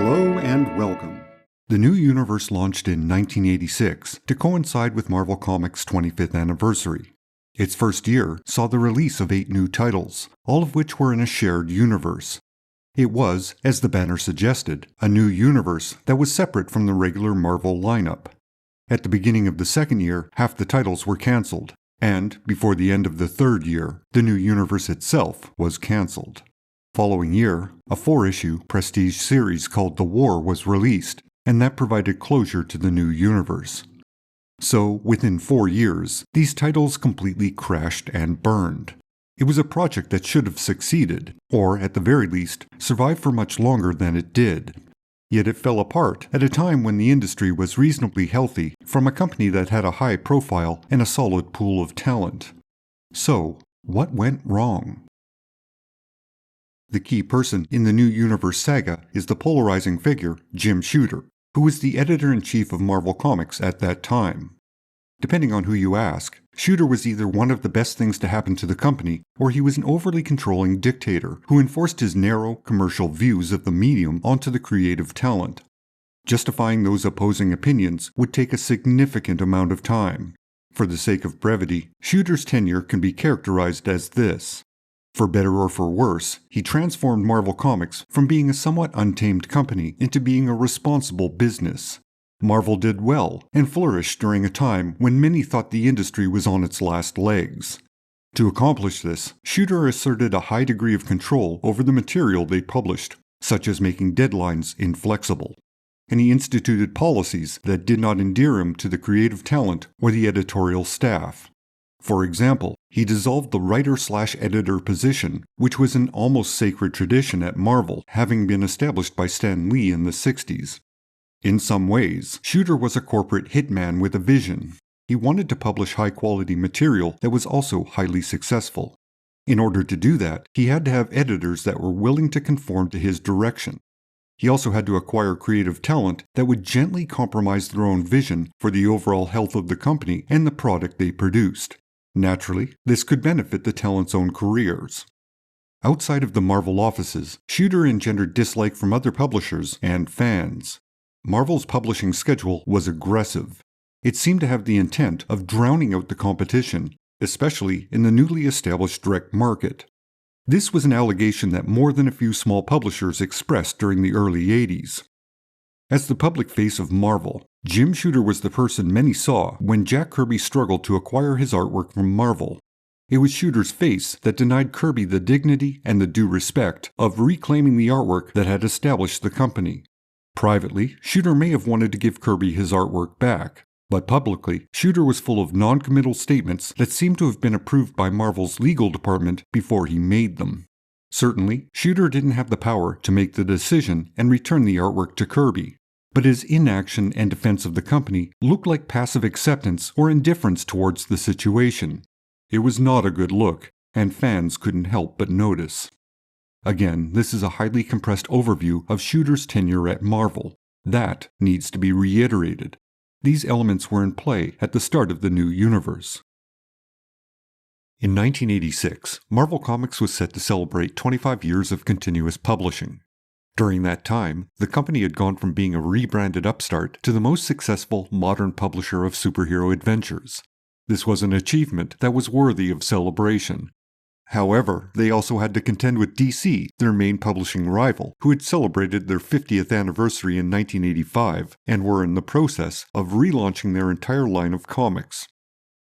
Hello and welcome. The new universe launched in 1986 to coincide with Marvel Comics' 25th anniversary. Its first year saw the release of 8 new titles, all of which were in a shared universe. It was, as the banner suggested, a new universe that was separate from the regular Marvel lineup. At the beginning of the second year, half the titles were cancelled, and before the end of the third year, the new universe itself was cancelled. Following year, a 4-issue prestige series called The War was released, and that provided closure to the new universe. So, within 4 years, these titles completely crashed and burned. It was a project that should have succeeded, or at the very least, survived for much longer than it did. Yet it fell apart at a time when the industry was reasonably healthy from a company that had a high profile and a solid pool of talent. So, what went wrong? The key person in the new universe saga is the polarizing figure, Jim Shooter, who was the editor-in-chief of Marvel Comics at that time. Depending on who you ask, Shooter was either one of the best things to happen to the company, or he was an overly controlling dictator who enforced his narrow, commercial views of the medium onto the creative talent. Justifying those opposing opinions would take a significant amount of time. For the sake of brevity, Shooter's tenure can be characterized as this. For better or for worse, he transformed Marvel Comics from being a somewhat untamed company into being a responsible business. Marvel did well and flourished during a time when many thought the industry was on its last legs. To accomplish this, Shooter asserted a high degree of control over the material they published, such as making deadlines inflexible. And he instituted policies that did not endear him to the creative talent or the editorial staff. For example, he dissolved the writer/editor position, which was an almost sacred tradition at Marvel, having been established by Stan Lee in the 60s. In some ways, Shooter was a corporate hitman with a vision. He wanted to publish high-quality material that was also highly successful. In order to do that, he had to have editors that were willing to conform to his direction. He also had to acquire creative talent that would gently compromise their own vision for the overall health of the company and the product they produced. Naturally, this could benefit the talent's own careers. Outside of the Marvel offices, Shooter engendered dislike from other publishers and fans. Marvel's publishing schedule was aggressive. It seemed to have the intent of drowning out the competition, especially in the newly established direct market. This was an allegation that more than a few small publishers expressed during the early 80s. As the public face of Marvel, Jim Shooter was the person many saw when Jack Kirby struggled to acquire his artwork from Marvel. It was Shooter's face that denied Kirby the dignity and the due respect of reclaiming the artwork that had established the company. Privately, Shooter may have wanted to give Kirby his artwork back, but publicly, Shooter was full of non-committal statements that seemed to have been approved by Marvel's legal department before he made them. Certainly, Shooter didn't have the power to make the decision and return the artwork to Kirby, but his inaction and defense of the company looked like passive acceptance or indifference towards the situation. It was not a good look, and fans couldn't help but notice. Again, this is a highly compressed overview of Shooter's tenure at Marvel. That needs to be reiterated. These elements were in play at the start of the new universe. In 1986, Marvel Comics was set to celebrate 25 years of continuous publishing. During that time, the company had gone from being a rebranded upstart to the most successful modern publisher of superhero adventures. This was an achievement that was worthy of celebration. However, they also had to contend with DC, their main publishing rival, who had celebrated their 50th anniversary in 1985 and were in the process of relaunching their entire line of comics.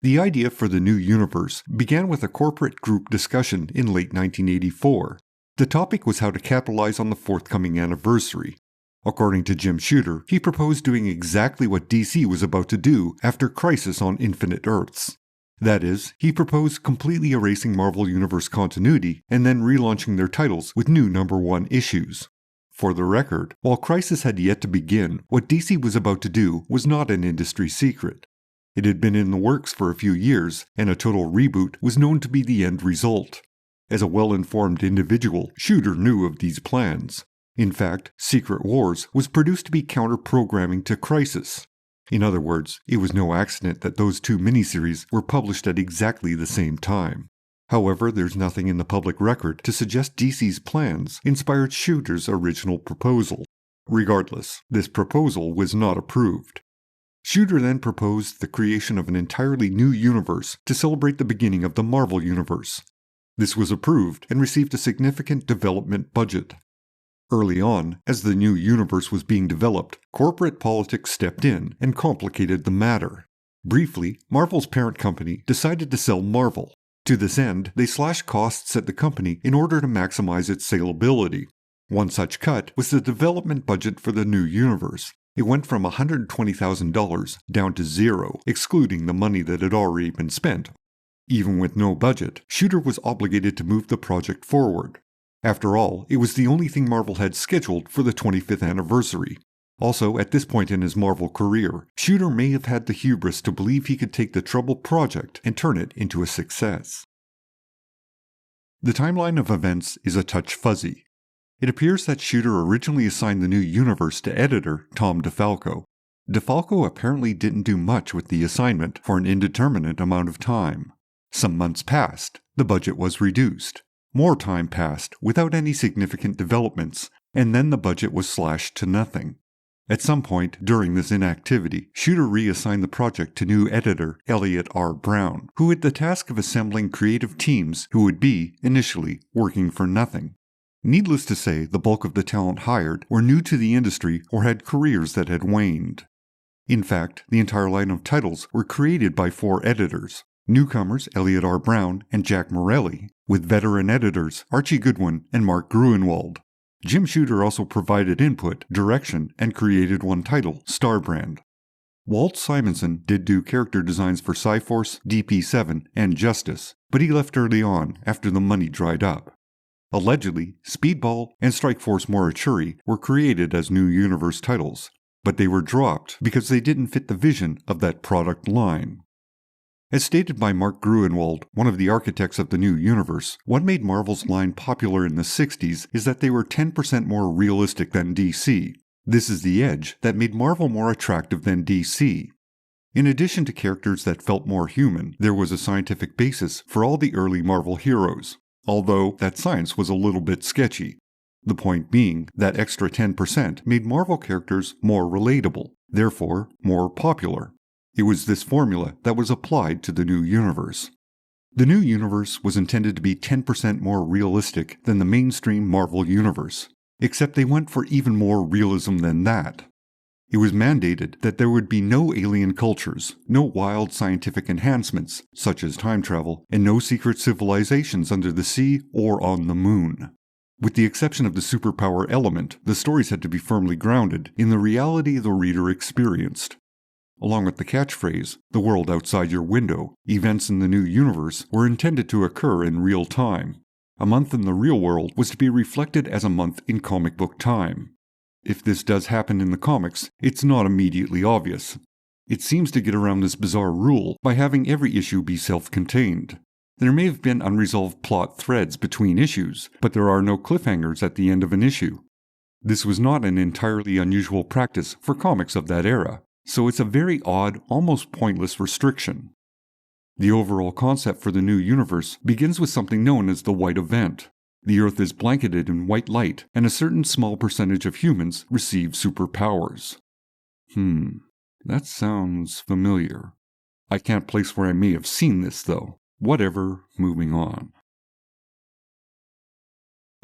The idea for the new universe began with a corporate group discussion in late 1984. The topic was how to capitalize on the forthcoming anniversary. According to Jim Shooter, he proposed doing exactly what DC was about to do after Crisis on Infinite Earths. That is, he proposed completely erasing Marvel Universe continuity and then relaunching their titles with new #1 issues. For the record, while Crisis had yet to begin, what DC was about to do was not an industry secret. It had been in the works for a few years, and a total reboot was known to be the end result. As a well-informed individual, Shooter knew of these plans. In fact, Secret Wars was produced to be counter-programming to Crisis. In other words, it was no accident that those 2 miniseries were published at exactly the same time. However, there's nothing in the public record to suggest DC's plans inspired Shooter's original proposal. Regardless, this proposal was not approved. Shooter then proposed the creation of an entirely new universe to celebrate the beginning of the Marvel Universe. This was approved and received a significant development budget. Early on, as the new universe was being developed, corporate politics stepped in and complicated the matter. Briefly, Marvel's parent company decided to sell Marvel. To this end, they slashed costs at the company in order to maximize its saleability. One such cut was the development budget for the new universe. It went from $120,000 down to zero, excluding the money that had already been spent. Even with no budget, Shooter was obligated to move the project forward. After all, it was the only thing Marvel had scheduled for the 25th anniversary. Also, at this point in his Marvel career, Shooter may have had the hubris to believe he could take the troubled project and turn it into a success. The timeline of events is a touch fuzzy. It appears that Shooter originally assigned the new universe to editor Tom DeFalco. DeFalco apparently didn't do much with the assignment for an indeterminate amount of time. Some months passed, the budget was reduced. More time passed without any significant developments, and then the budget was slashed to nothing. At some point during this inactivity, Shooter reassigned the project to new editor Elliot R. Brown, who had the task of assembling creative teams who would be, initially, working for nothing. Needless to say, the bulk of the talent hired were new to the industry or had careers that had waned. In fact, the entire line of titles were created by 4 editors. Newcomers Elliot R. Brown and Jack Morelli, with veteran editors Archie Goodwin and Mark Gruenwald. Jim Shooter also provided input, direction, and created one title, Starbrand. Walt Simonson did do character designs for Cyforce, DP7, and Justice, but he left early on after the money dried up. Allegedly, Speedball and Strikeforce Morichuri were created as new universe titles, but they were dropped because they didn't fit the vision of that product line. As stated by Mark Gruenwald, one of the architects of the new universe, what made Marvel's line popular in the 60s is that they were 10% more realistic than DC. This is the edge that made Marvel more attractive than DC. In addition to characters that felt more human, there was a scientific basis for all the early Marvel heroes, although that science was a little bit sketchy. The point being that extra 10% made Marvel characters more relatable, therefore more popular. It was this formula that was applied to the new universe. The new universe was intended to be 10% more realistic than the mainstream Marvel universe, except they went for even more realism than that. It was mandated that there would be no alien cultures, no wild scientific enhancements, such as time travel, and no secret civilizations under the sea or on the moon. With the exception of the superpower element, the stories had to be firmly grounded in the reality the reader experienced. Along with the catchphrase, "the world outside your window," events in the new universe were intended to occur in real time. A month in the real world was to be reflected as a month in comic book time. If this does happen in the comics, it's not immediately obvious. It seems to get around this bizarre rule by having every issue be self-contained. There may have been unresolved plot threads between issues, but there are no cliffhangers at the end of an issue. This was not an entirely unusual practice for comics of that era, so it's a very odd, almost pointless restriction. The overall concept for the new universe begins with something known as the White Event. The Earth is blanketed in white light, and a certain small percentage of humans receive superpowers. That sounds familiar. I can't place where I may have seen this, though. Whatever, moving on.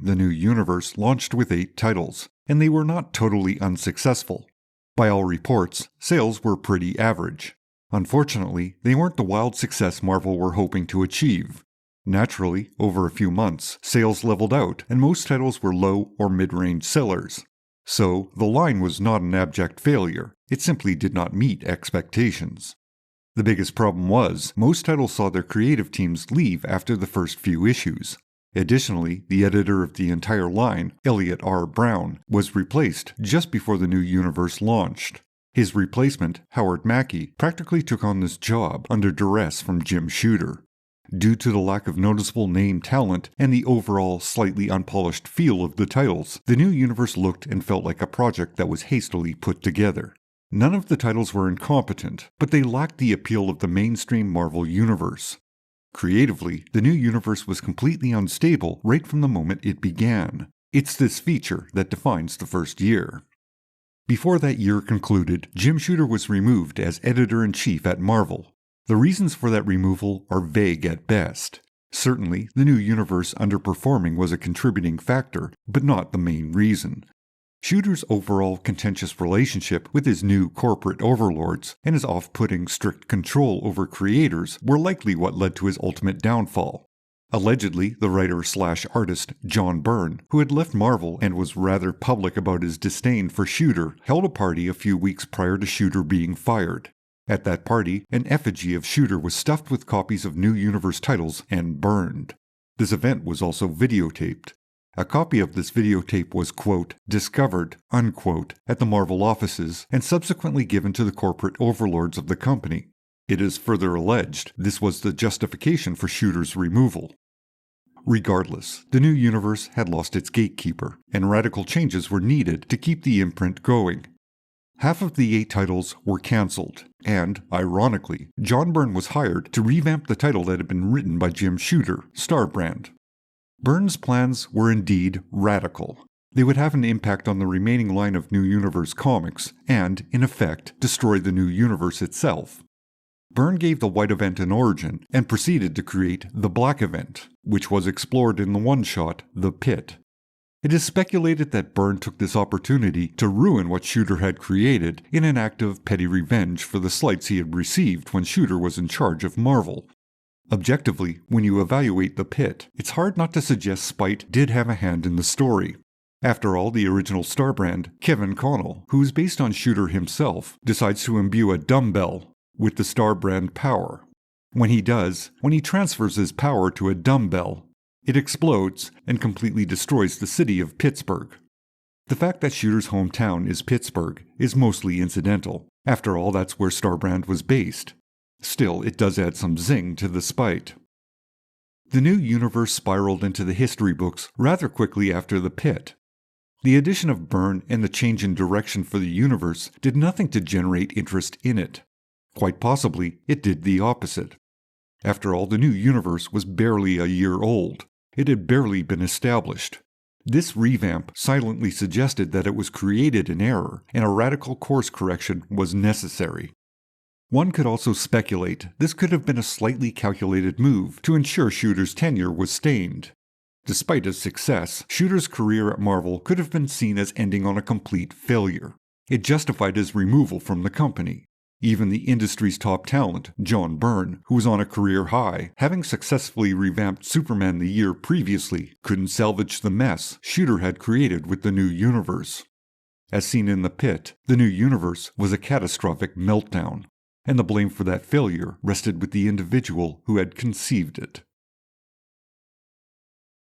The new universe launched with 8 titles, and they were not totally unsuccessful. By all reports, sales were pretty average. Unfortunately, they weren't the wild success Marvel were hoping to achieve. Naturally, over a few months, sales leveled out and most titles were low or mid-range sellers. So, the line was not an abject failure, it simply did not meet expectations. The biggest problem was, most titles saw their creative teams leave after the first few issues. Additionally, the editor of the entire line, Elliot R. Brown, was replaced just before the new universe launched. His replacement, Howard Mackey, practically took on this job under duress from Jim Shooter. Due to the lack of noticeable name talent and the overall slightly unpolished feel of the titles, the new universe looked and felt like a project that was hastily put together. None of the titles were incompetent, but they lacked the appeal of the mainstream Marvel universe. Creatively, the new universe was completely unstable right from the moment it began. It's this feature that defines the first year. Before that year concluded, Jim Shooter was removed as editor-in-chief at Marvel. The reasons for that removal are vague at best. Certainly, the new universe underperforming was a contributing factor, but not the main reason. Shooter's overall contentious relationship with his new corporate overlords and his off-putting strict control over creators were likely what led to his ultimate downfall. Allegedly, the writer-slash-artist John Byrne, who had left Marvel and was rather public about his disdain for Shooter, held a party a few weeks prior to Shooter being fired. At that party, an effigy of Shooter was stuffed with copies of New Universe titles and burned. This event was also videotaped. A copy of this videotape was, quote, discovered, unquote, at the Marvel offices and subsequently given to the corporate overlords of the company. It is further alleged this was the justification for Shooter's removal. Regardless, the new universe had lost its gatekeeper, and radical changes were needed to keep the imprint going. Half of the 8 titles were cancelled, and, ironically, John Byrne was hired to revamp the title that had been written by Jim Shooter, Starbrand. Byrne's plans were indeed radical. They would have an impact on the remaining line of New Universe comics, and, in effect, destroy the New Universe itself. Byrne gave the White Event an origin, and proceeded to create the Black Event, which was explored in the one-shot The Pit. It is speculated that Byrne took this opportunity to ruin what Shooter had created in an act of petty revenge for the slights he had received when Shooter was in charge of Marvel. Objectively, when you evaluate The Pit, it's hard not to suggest spite did have a hand in the story. After all, the original Starbrand, Kevin Connell, who is based on Shooter himself, decides to imbue a dumbbell with the Starbrand power. When he transfers his power to a dumbbell, it explodes and completely destroys the city of Pittsburgh. The fact that Shooter's hometown is Pittsburgh is mostly incidental. After all, that's where Starbrand was based. Still, it does add some zing to the spite. The new universe spiraled into the history books rather quickly after The Pit. The addition of Byrne and the change in direction for the universe did nothing to generate interest in it. Quite possibly, it did the opposite. After all, the new universe was barely a year old. It had barely been established. This revamp silently suggested that it was created in error, and a radical course correction was necessary. One could also speculate this could have been a slightly calculated move to ensure Shooter's tenure was stained. Despite his success, Shooter's career at Marvel could have been seen as ending on a complete failure. It justified his removal from the company. Even the industry's top talent, John Byrne, who was on a career high, having successfully revamped Superman the year previously, couldn't salvage the mess Shooter had created with the new universe. As seen in The Pit, the new universe was a catastrophic meltdown, and the blame for that failure rested with the individual who had conceived it.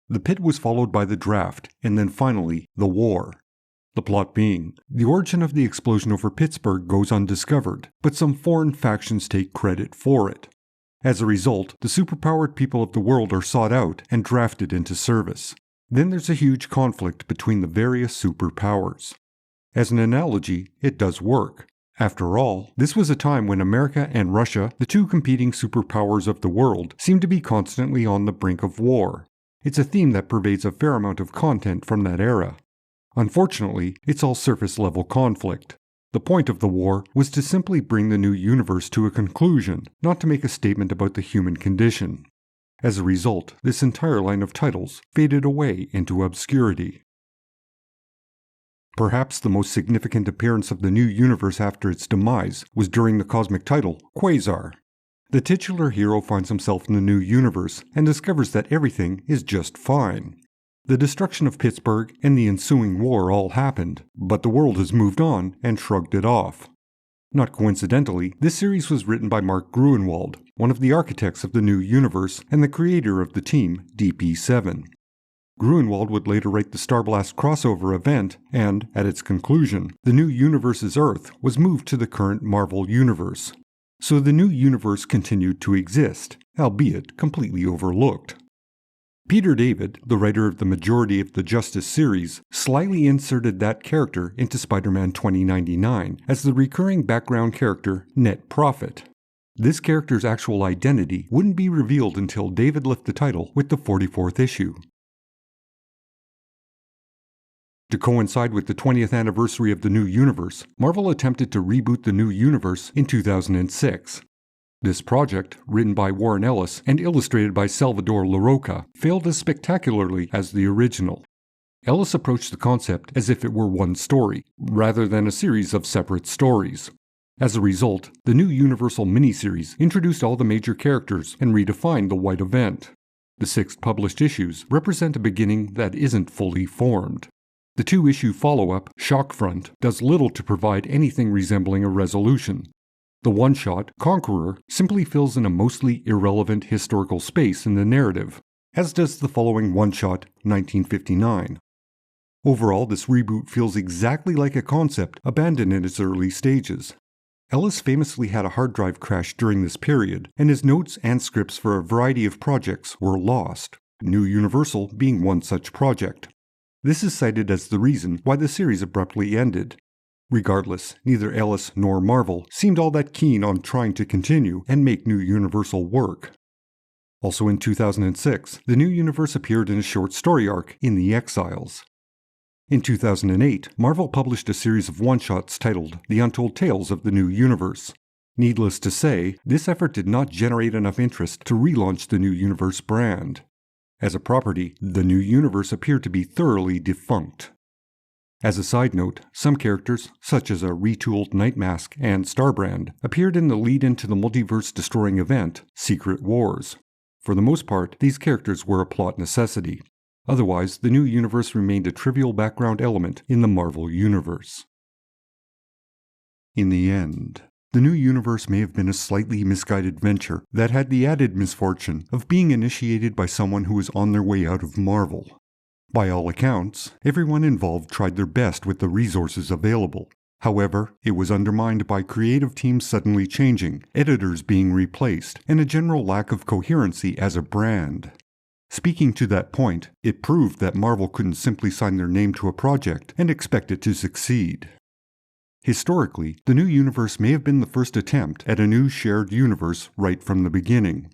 The Pit was followed by the draft, and then finally, the war. The plot being, the origin of the explosion over Pittsburgh goes undiscovered, but some foreign factions take credit for it. As a result, the superpowered people of the world are sought out and drafted into service. Then there's a huge conflict between the various superpowers. As an analogy, it does work. After all, this was a time when America and Russia, the two competing superpowers of the world, seemed to be constantly on the brink of war. It's a theme that pervades a fair amount of content from that era. Unfortunately, it's all surface-level conflict. The point of the war was to simply bring the new universe to a conclusion, not to make a statement about the human condition. As a result, this entire line of titles faded away into obscurity. Perhaps the most significant appearance of the new universe after its demise was during the cosmic title, Quasar. The titular hero finds himself in the new universe and discovers that everything is just fine. The destruction of Pittsburgh and the ensuing war all happened, but the world has moved on and shrugged it off. Not coincidentally, this series was written by Mark Gruenwald, one of the architects of the new universe and the creator of the team DP7. Gruenwald would later write the Starblast crossover event, and, at its conclusion, the new universe's Earth was moved to the current Marvel universe. So the new universe continued to exist, albeit completely overlooked. Peter David, the writer of the majority of the Justice series, slyly inserted that character into Spider-Man 2099 as the recurring background character Net Prophet. This character's actual identity wouldn't be revealed until David left the title with the 44th issue. To coincide with the 20th anniversary of the new universe, Marvel attempted to reboot the new universe in 2006. This project, written by Warren Ellis and illustrated by Salvador Larroca, failed as spectacularly as the original. Ellis approached the concept as if it were one story, rather than a series of separate stories. As a result, the new Universal miniseries introduced all the major characters and redefined the White event. The 6 published issues represent a beginning that isn't fully formed. The 2-issue follow-up, Shockfront, does little to provide anything resembling a resolution. The one-shot, Conqueror, simply fills in a mostly irrelevant historical space in the narrative, as does the following one-shot, 1959. Overall, this reboot feels exactly like a concept abandoned in its early stages. Ellis famously had a hard drive crash during this period, and his notes and scripts for a variety of projects were lost, New Universal being one such project. This is cited as the reason why the series abruptly ended. Regardless, neither Ellis nor Marvel seemed all that keen on trying to continue and make New Universal work. Also in 2006, the New Universe appeared in a short story arc, In the Exiles. In 2008, Marvel published a series of one-shots titled The Untold Tales of the New Universe. Needless to say, this effort did not generate enough interest to relaunch the New Universe brand. As a property, the New Universe appeared to be thoroughly defunct. As a side note, some characters, such as a retooled Nightmask and Starbrand, appeared in the lead-in to the multiverse-destroying event, Secret Wars. For the most part, these characters were a plot necessity. Otherwise, the New Universe remained a trivial background element in the Marvel Universe. In the end, the New Universe may have been a slightly misguided venture that had the added misfortune of being initiated by someone who was on their way out of Marvel. By all accounts, everyone involved tried their best with the resources available. However, it was undermined by creative teams suddenly changing, editors being replaced, and a general lack of coherency as a brand. Speaking to that point, it proved that Marvel couldn't simply sign their name to a project and expect it to succeed. Historically, the New Universe may have been the first attempt at a new shared universe right from the beginning.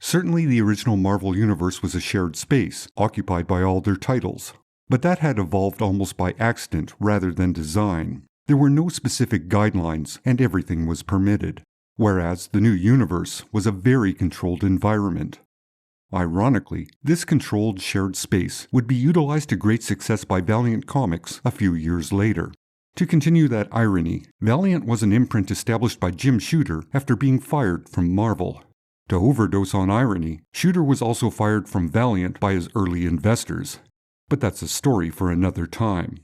Certainly the original Marvel Universe was a shared space, occupied by all their titles, but that had evolved almost by accident rather than design. There were no specific guidelines, and everything was permitted, whereas the New Universe was a very controlled environment. Ironically, this controlled shared space would be utilized to great success by Valiant Comics a few years later. To continue that irony, Valiant was an imprint established by Jim Shooter after being fired from Marvel. To overdose on irony, Shooter was also fired from Valiant by his early investors. But that's a story for another time.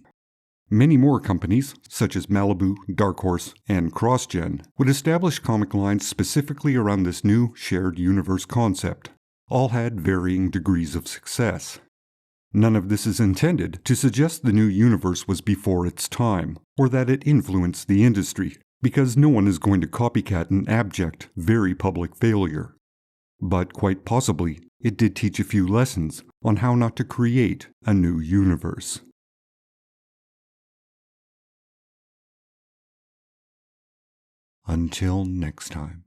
Many more companies, such as Malibu, Dark Horse, and CrossGen, would establish comic lines specifically around this new shared universe concept. All had varying degrees of success. None of this is intended to suggest the new universe was before its time, or that it influenced the industry, because no one is going to copycat an abject, very public failure. But quite possibly, it did teach a few lessons on how not to create a new universe. Until next time.